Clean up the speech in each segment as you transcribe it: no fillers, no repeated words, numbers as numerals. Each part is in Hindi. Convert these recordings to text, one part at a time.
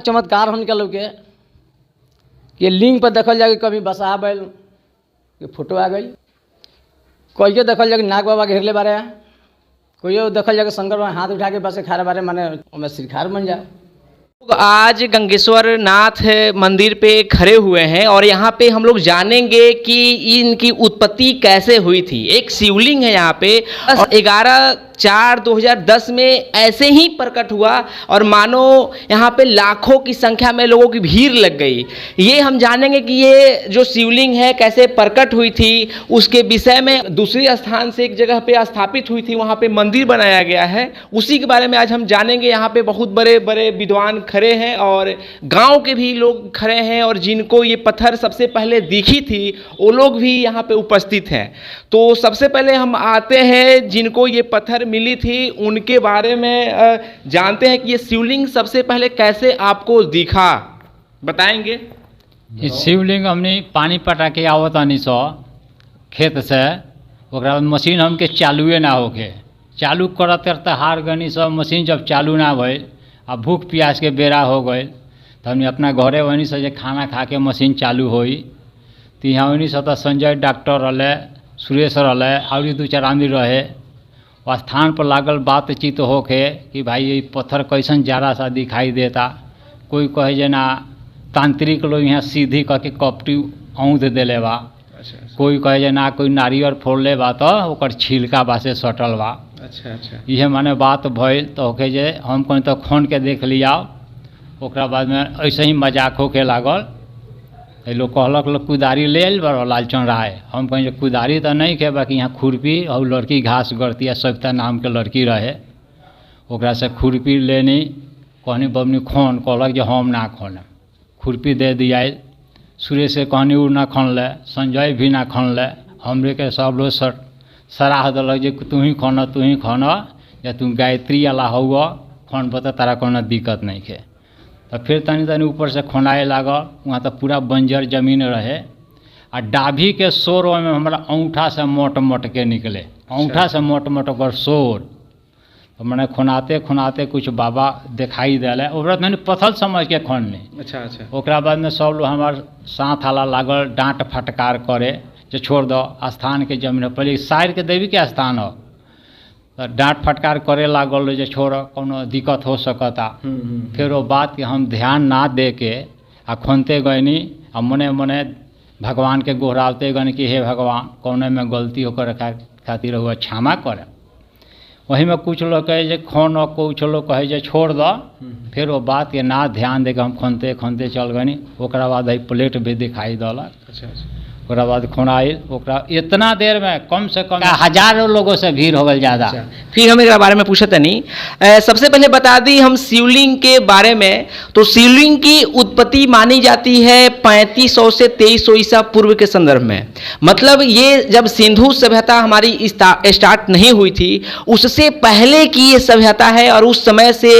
चमत्कार होने लोग के कि लिंग पर देखल जाए कभी बसा बैल के फोटो आ गई, कोई देखल जाए नाग बाबा घेरले बारे, कोई देखल जाए शंकर बाबा हाथ उठा के बस खा बारे माने उनमें श्रीखार बन जाओ। आज गंगेश्वर नाथ मंदिर पे खड़े हुए हैं और यहाँ पे हम लोग जानेंगे कि इनकी उत्पत्ति कैसे हुई थी। एक शिवलिंग है यहाँ पे, 11/4/2010 में ऐसे ही प्रकट हुआ और मानो यहाँ पे लाखों की संख्या में लोगों की भीड़ लग गई। ये हम जानेंगे कि ये जो शिवलिंग है कैसे प्रकट हुई थी, उसके विषय में दूसरी स्थान से एक जगह पे स्थापित हुई थी, वहाँ पे मंदिर बनाया गया है, उसी के बारे में आज हम जानेंगे। यहाँ पे बहुत बड़े बड़े विद्वान खड़े हैं और गांव के भी लोग खड़े हैं और जिनको ये पत्थर सबसे पहले दिखी थी वो लोग भी यहाँ पे उपस्थित हैं। तो सबसे पहले हम आते हैं जिनको ये पत्थर मिली थी उनके बारे में जानते हैं कि ये शिवलिंग सबसे पहले कैसे आपको दिखा, बताएंगे। इस शिवलिंग हमने पानी पटा के आवत आनी सो खेत से, ओकरा बाद मशीन हमके चालुए ना होके, चालू करते रहते हार गनी सब, मशीन जब चालू ना भइल आ भूख प्यास के बेरा हो गए तो हमने अपना घरे वहीं से जे खाना खा के मशीन चालू हुई। तो यहाँ वहीं से तो संजय डॉक्टर रहे, सुरेश रहे और 2-4 आदमी रहे, स्थान पर लागल बातचीत होके कि भाई ये पत्थर कैसन जरा सा दिखाई देता। कोई कहे जे ना तांत्रिक लोग यहाँ सीधी करके कपटी औंध देले बा, कोई कहे जे ना कोई नारियल फोड़ले बा तो ओकर छिलका बा से सटल बा। अच्छा ये माने बात भइल तो होके जे हम कहीं तो खोन के देख लिया। ओकरा बाद में ऐसे ही मजाक होके लागल, लोग कहलक लोग कुदारी ले आइल बा लालचन राय, हम कहीं कुदारी तो नहीं के बाकी यहाँ खुरपी और लड़की घास गड़ती है, सविता नाम के लड़की रहे, ओकरा से खुरपी लेनी, कहनी बबनी खोन, कहलक जे हम ना खोन, खुरपी दे दिया। सुरेश से कहनी उ ना खनले, संजय भी ना खनले, हमरे के सब लोग सराह दिलक जे तू ही खन या तू गायत्री वाला हुआ खन बता तारा कोनो दिक्कत नहीं है। तो फिर तनी तनी ऊपर से खोनाए लागल, वहाँ तो पूरा बंजर जमीन रहे आ डाभी के शोर में हमारा औंठा से मोट मोट के निकले, औंठा से मोट मोट ओकर शोर। तो मैंने खुनाते खुनाते कुछ बाबा दिखाई दिले, ओकरा मैंने पत्थर समझ के खोनली। अच्छा ओकरा बाद में सब लोग हमार साथ आला लागल डांट फटकार करे जो छोड़ दो स्थान के जमीन, पहले साइड के देवी के स्थान हो, तो डांट फटकार करे लागल जो छोड़ कोनो दिक्कत हो सकता। फिर वो बात के हम ध्यान ना दे के आ खोनते गईनी आ मने मने भगवान के गोहराते गनी कि हे भगवान कौने में गलती होकर खातिर हुआ क्षमा करे। वही में कुछ लोग कहे जे खोन और कुछ लोग कहे जे छोड़ दो। फिर वो बात के ना ध्यान दे के हम खोनते खोनते चल गनी। ओकरा बाद प्लेट भी दिखाई दलक। ओकरा बाद खोनाइल, ओकरा इतना देर में कम से कम हजारों लोगों से भीड़ हो गई ज़्यादा। फिर हम एक बारे में पूछा तनी, सबसे पहले बता दी हम शिवलिंग के बारे में। तो शिवलिंग की उत्पत्ति मानी जाती है 3500 से 2300 ईसा पूर्व के संदर्भ में। मतलब ये जब सिंधु सभ्यता हमारी स्टार्ट नहीं हुई थी उससे पहले की ये सभ्यता है और उस समय से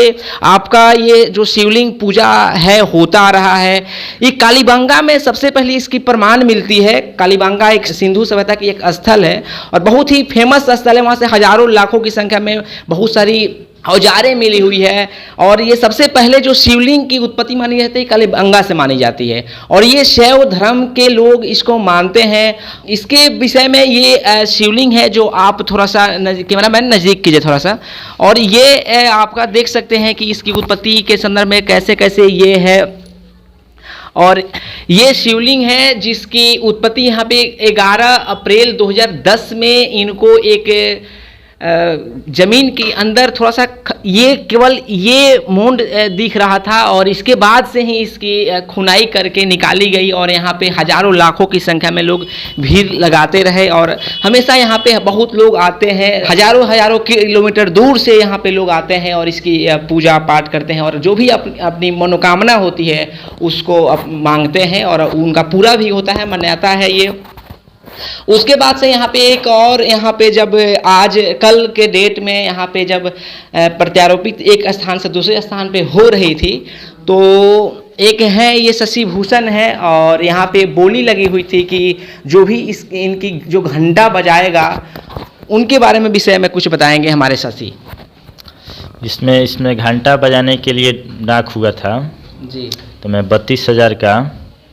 आपका ये जो शिवलिंग पूजा है होता आ रहा है। ये कालीबंगा में सबसे पहले इसकी प्रमाण मिलती है। कालीबंगा एक सिंधु सभ्यता की एक स्थल है और बहुत ही फेमस स्थल है। वहाँ से हजारों लाखों की संख्या में बहुत सारी औजारें मिली हुई है और ये सबसे पहले जो शिवलिंग की उत्पत्ति मानी जाती है कालीबंगा से मानी जाती है और ये शैव धर्म के लोग इसको मानते हैं। इसके विषय में ये शिवलिंग है जो आप थोड़ा सा कैमरा मैन नज़दीक कीजिए थोड़ा सा, और ये आपका देख सकते हैं कि इसकी उत्पत्ति के संदर्भ में कैसे कैसे ये है। और ये शिवलिंग है जिसकी उत्पत्ति यहाँ पे 11 अप्रैल 2010 में इनको एक ज़मीन के अंदर थोड़ा सा ये केवल ये मूंड दिख रहा था और इसके बाद से ही इसकी खुनाई करके निकाली गई और यहाँ पे हजारों लाखों की संख्या में लोग भीड़ लगाते रहे और हमेशा यहाँ पे बहुत लोग आते हैं। हजारों किलोमीटर दूर से यहाँ पे लोग आते हैं और इसकी पूजा पाठ करते हैं और जो भी अपनी मनोकामना होती है उसको मांगते हैं और उनका पूरा भी होता है, मान्यता है ये। उसके बाद से यहाँ पे एक और यहाँ पे जब आज कल के डेट में यहाँ पे जब प्रत्यारोपित एक स्थान से दूसरे स्थान पे हो रही थी तो एक है ये शशि भूषण है और यहाँ पे बोली लगी हुई थी कि जो भी इनकी जो घंटा बजाएगा उनके बारे में विषय में कुछ बताएंगे हमारे शशि। इसमें घंटा बजाने के लिए डाक हुआ था जी। तो मैं 32,000 का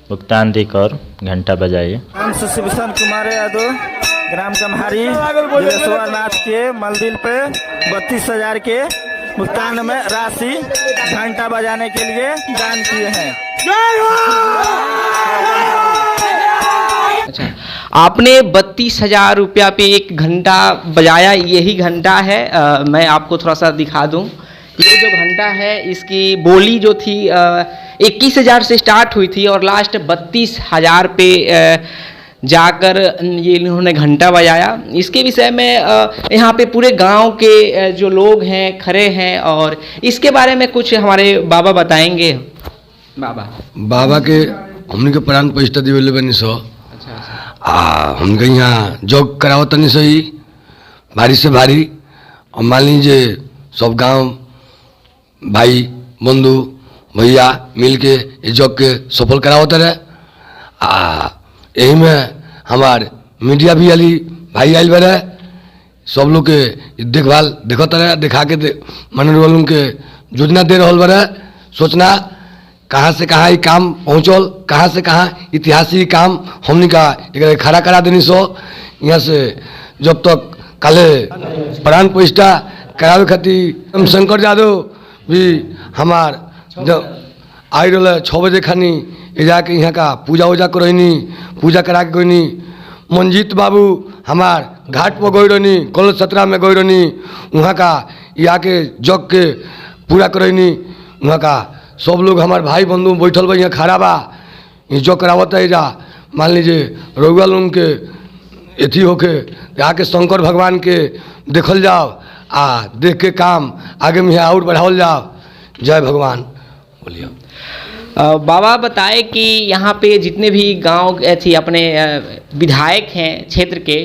भुगतान देकर घंटा बजाई। नाम सुशिभूषण कुमार यादव, ग्राम कम्हारी, जिलेश्वर नाथ के मंदिर पे 32,000 के भुगतान में राशि घंटा बजाने के लिए दान किए हैं। अच्छा, आपने 32,000 रुपया पे एक घंटा बजाया, यही घंटा है। मैं आपको थोड़ा सा दिखा दूं। ये जो घंटा है इसकी बोली जो थी 21,000 से स्टार्ट हुई थी और लास्ट 32,000 पे जाकर ये इन्होंने घंटा बजाया। इसके विषय में यहाँ पे पूरे गांव के जो लोग हैं खड़े हैं और इसके बारे में कुछ हमारे बाबा बताएंगे। बाबा के हमने के प्राण प्रतिष्ठा दिवले बनी सो। हमके यहाँ जॉब कराओ तनी सही भारी से भारी, और मान लीजिए सब गांव भाई बंधु भैया मिल के इस जॉब के सफल करावत रहे। यही में हमार मीडिया भी आली भाई आयल बे, सब लोग के देखभाल देखते रहे, दिखा के मनोरंजन के योजना दे रहा बे। सोचना कहाँ से कहाँ ये काम पहुँचल, कहाँ से कहाँ इतिहासिक काम हमने का एक खड़ा करा देनी सो। यहाँ से जब तक काले प्राण प्रतिष्ठा करावे खातिर हम शंकर यादव भी हमार जब आई रहा 6 बजे खानी ये जाके यहाँ का पूजा वूजा करनी, पूजा करा के गईनी। मंजीत बाबू हमार घाट पर गई रहनी, कॉलेज 17 में गई रहनी, वहाँ का ये आके जग के पूरा करनी। वहाँ का सब लोग हमार भाई बंधु बैठल बा, यहाँ खड़ा बा, ये जो करावत है जा। मान लीजिए रउआ लोग के एथी होके आके शंकर भगवान के देखल जाओ, देख के काम आगे में और बढ़ावल जाओ। जय भगवान। बोलिए बाबा बताए कि यहाँ पे जितने भी गांव थी अपने विधायक हैं, क्षेत्र के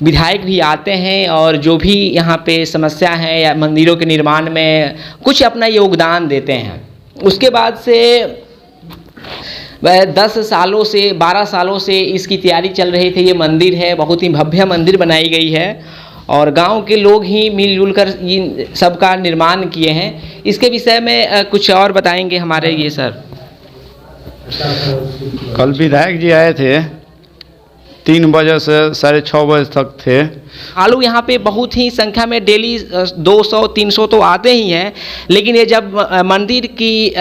विधायक भी आते हैं और जो भी यहाँ पे समस्या है या मंदिरों के निर्माण में कुछ अपना योगदान देते हैं। उसके बाद से 10 सालों से 12 सालों से इसकी तैयारी चल रही थी। ये मंदिर है, बहुत ही भव्य मंदिर बनाई गई है और गांव के लोग ही मिलजुल कर इन सबका निर्माण किए हैं। इसके विषय में कुछ और बताएंगे हमारे ये सर। कल विधायक जी आए थे, 3 बजे से 6:30 बजे तक थे। आलू यहाँ पे बहुत ही संख्या में डेली 200-300 तो आते ही हैं, लेकिन ये जब मंदिर की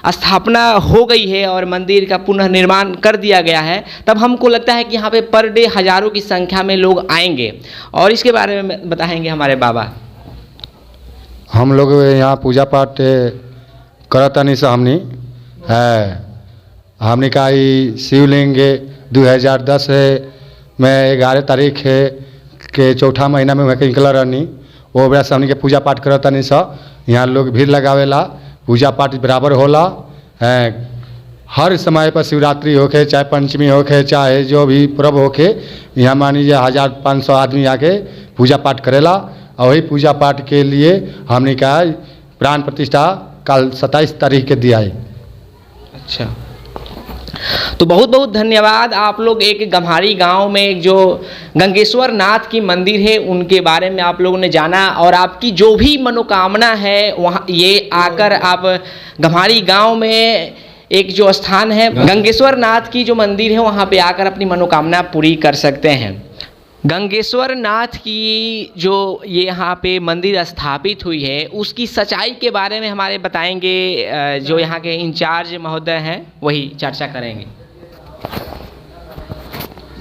स्थापना हो गई है और मंदिर का पुनः निर्माण कर दिया गया है, तब हमको लगता है कि यहाँ पे पर डे हज़ारों की संख्या में लोग आएंगे और इसके बारे में बताएंगे हमारे बाबा। हम लोग यहाँ पूजा पाठ करतनी से हमने का शिवलिंग 2010 में 11 तारीख है के चौथा महीना में वहाँ निकल रहनी। वो बड़ा से हमने के पूजा पाठ करतनी सा। यहाँ लोग भीड़ लगावेला, पूजा पाठ बराबर होला। हर समय पर शिवरात्रि होके, चाहे पंचमी होके, चाहे जो भी पर्व होके, यहाँ मान लीजिए 1500 आदमी आके पूजा पाठ करेला। और वही पूजा पाठ के लिए हमने का प्राण प्रतिष्ठा कल 27 तारीख के दिया है। अच्छा, तो बहुत बहुत धन्यवाद। आप लोग एक गम्हारी गांव में एक जो गंगेश्वर नाथ की मंदिर है उनके बारे में आप लोगों ने जाना और आपकी जो भी मनोकामना है वहाँ ये आकर आप गम्हारी गांव में एक जो स्थान है गंगेश्वर नाथ की जो मंदिर है वहाँ पे आकर अपनी मनोकामना पूरी कर सकते हैं। गंगेश्वर नाथ की जो ये यहाँ पे मंदिर स्थापित हुई है उसकी सच्चाई के बारे में हमारे बताएंगे जो यहाँ के इंचार्ज महोदय हैं, वही चर्चा करेंगे।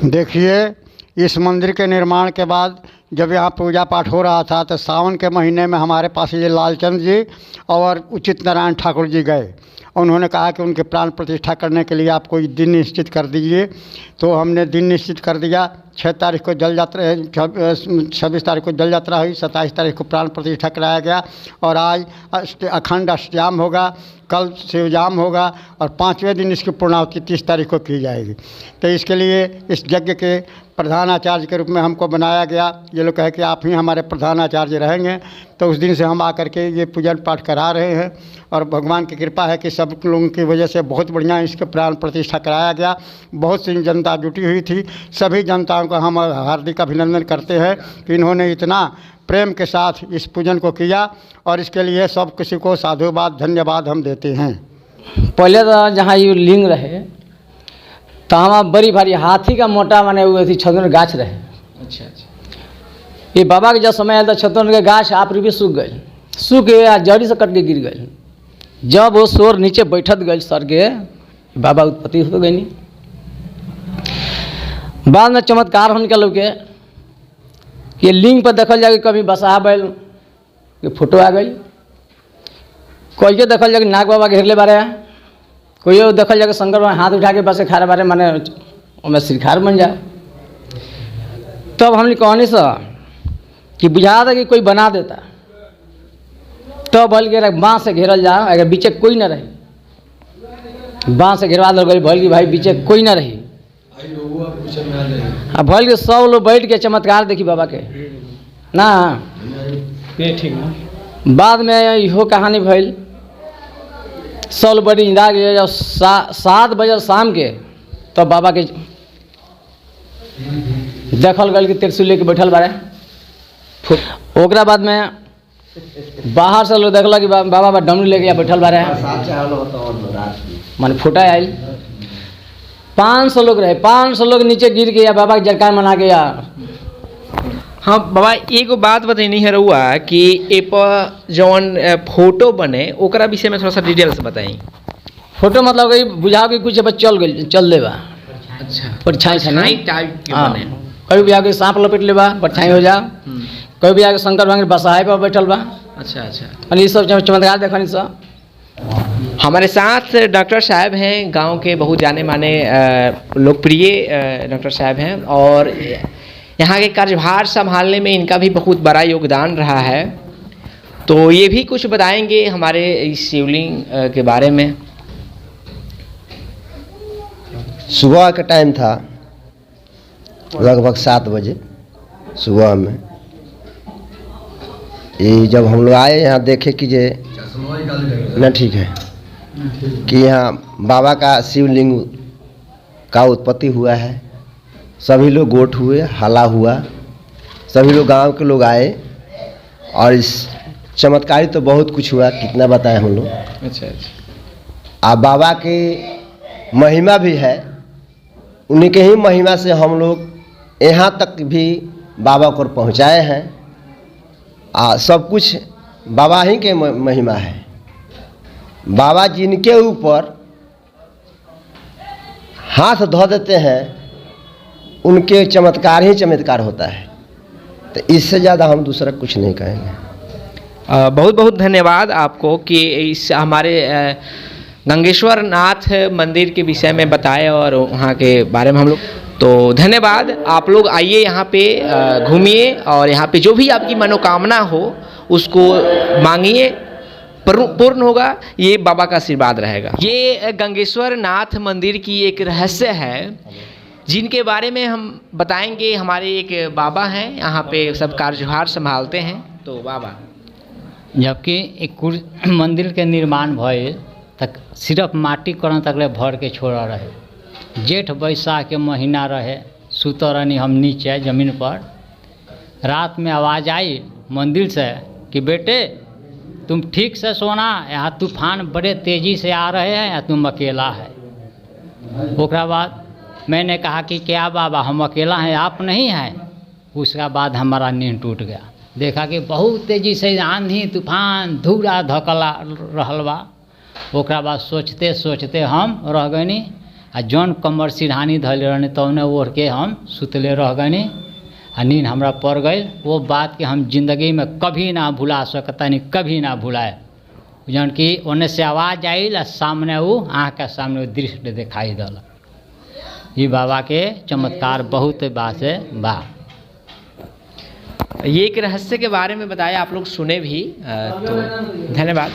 देखिए, इस मंदिर के निर्माण के बाद जब यहाँ पूजा पाठ हो रहा था तो सावन के महीने में हमारे पास ये लालचंद जी और उचित नारायण ठाकुर जी गए। उन्होंने कहा कि उनके प्राण प्रतिष्ठा करने के लिए आप कोई दिन निश्चित कर दीजिए। तो हमने दिन निश्चित कर दिया। 6 तारीख को जल यात्रा, 26 तारीख को जल यात्रा हुई, 27 तारीख को प्राण प्रतिष्ठा कराया गया और आज अखंड अष्टयाम होगा, कल शिवजाम होगा और 5वें दिन इसकी पूर्णाहुति 30 तारीख को की जाएगी। तो इसके लिए इस यज्ञ के प्रधान आचार्य के रूप में हमको बनाया गया। ये लोग कहे कि आप ही हमारे प्रधान आचार्य रहेंगे। तो उस दिन से हम आकर के ये पूजन पाठ करा रहे हैं और भगवान की कृपा है कि सब लोगों की वजह से बहुत बढ़िया इसके प्राण प्रतिष्ठा कराया गया। बहुत सी जनता जुटी हुई थी। सभी जनताओं का हम हार्दिक अभिनंदन करते हैं कि इन्होंने इतना प्रेम के साथ इस पूजन को किया और इसके लिए सब किसी को साधुवाद धन्यवाद हम देते हैं। पहले तो जहाँ ये लिंग रहे तो वहाँ बड़ी भारी हाथी का मोटा माने हुए थी छतन गाछ रहे। अच्छा अच्छा। ये बाबा के जब समय आया तो छतन के गाछ आप भी सूख गए, सूख के आ जड़ी से कट के गिर गए। जब वो शोर नीचे बैठत गए सर के, बाबा उत्पत्ति हो गई। बाद में चमत्कार होने के लोग के ये लिंग पर देखल जाए कभी बसा बैल के फोटो आ गई, कोई के देखल जाए नाग बाबा घेरले बारे, कोई देखल जाए शंकर बाबा हाथ उठा के बस खारे बारे माने उनमें श्रीखार बन जाए। तब हमने कहनी सा कि बुझा था कि कोई बना देता, तो बल के बाँस से घेरल जा, अगर बीचे कोई ना रही, बाँस से घेरवा दल गई भल की भाई बीचे कोई ना रही। अब भल के 100 लोग बैठ के चमत्कार देखी बाबा के ना। ठीक। बाद में इहो कहानी भइल, 100 लोग बड़ी इंदा गए। जब 7 बजे शाम के तो बाबा के देखल गल कि त्रिशूल लेके बैठल बारे। ओकरा बाद में बाहर से लोग देखल कि बाबा डमरू लेके बैठल बारे, माने फूटा आयल। 500 लोग रहे, 500 लोग नीचे गिर के या बाबा के जयकार मना के या। हाँ बाबा, एगो बात बताइनी है रहुआ कि ए पर जौन फोटो बने ओकरा विषय में थोड़ा सा डिटेल से बताई। फोटो मतलब कि बुझाओ कि कुछ चल गई, चल देबा। अच्छा, परछाई से नहीं टाइप के हाँ। बने। कभी भी आके सांप लपेट लेबा, परछाई हो जा। कभी भी आके शंकर भगवान बसाए पर बैठल बा। अच्छा अच्छा। और ये सब चमत्कार देखनी सब। हमारे साथ डॉक्टर साहब हैं, गांव के बहुत जाने माने लोकप्रिय डॉक्टर साहब हैं, और यहाँ के कार्यभार संभालने में इनका भी बहुत बड़ा योगदान रहा है। तो ये भी कुछ बताएंगे हमारे इस शिवलिंग के बारे में। सुबह का टाइम था, लगभग 7 बजे सुबह में। ये जब हम लोग आए यहाँ देखे कि जे ना ठीक है कि यहाँ बाबा का शिवलिंग का उत्पत्ति हुआ है। सभी लोग गोट हुए, हला हुआ, सभी लोग गांव के लोग आए, और इस चमत्कारी तो बहुत कुछ हुआ, कितना बताएं हम लोग। अच्छा अच्छा। आप बाबा की महिमा भी है, उन्हीं के ही महिमा से हम लोग यहाँ तक भी बाबा को पहुँचाए हैं। सब कुछ बाबा ही के महिमा है। बाबा जिनके ऊपर हाथ धो देते हैं उनके चमत्कार ही चमत्कार होता है। तो इससे ज़्यादा हम दूसरा कुछ नहीं कहेंगे। बहुत बहुत धन्यवाद आपको कि इस हमारे गंगेश्वर नाथ मंदिर के विषय में बताए और वहाँ के बारे में हम लोग। तो धन्यवाद। आप लोग आइए यहाँ पे, घूमिए, और यहाँ पे जो भी आपकी मनोकामना हो उसको मांगिए, पूर्ण होगा। ये बाबा का आशीर्वाद रहेगा। ये गंगेश्वर नाथ मंदिर की एक रहस्य है जिनके बारे में हम बताएंगे। हमारे एक बाबा हैं, यहाँ पे सब कार्यभार संभालते हैं। तो बाबा, जबकि एक मंदिर के निर्माण भइल तक सिर्फ माटी करण तक भर के छोड़ा रहे। जेठ बैसाख के महीना रहे, सुत रहनी हम नीचे ज़मीन पर। रात में आवाज़ आई मंदिर से कि बेटे तुम ठीक से सोना, यहाँ तूफान बड़े तेज़ी से आ रहे हैं या तुम अकेला है। उसके बाद मैंने कहा कि क्या बाबा हम अकेला हैं, आप नहीं हैं। उसका बाद हमारा नींद टूट गया। देखा कि बहुत तेज़ी से आंधी तूफान धूरा धकला रहल बा। ओकरा बाद सोचते सोचते हम रह गनी, आ जौन कमर सिरहानी धैले रहनी तौने ओढ़ के हम सुतले रह गनी, आ नींद हमरा पड़ गई। वो बात के हम जिंदगी में कभी ना भुला सकता, नहीं कभी ना भुलाए। जौन कि ओने से आवाज़ आई, सामने वो आँख के सामने वो दृश्य दिखाई दल। ये बाबा के चमत्कार बहुत बात है बा। ये एक रहस्य के बारे में बताया, आप लोग सुने भी। तो धन्यवाद।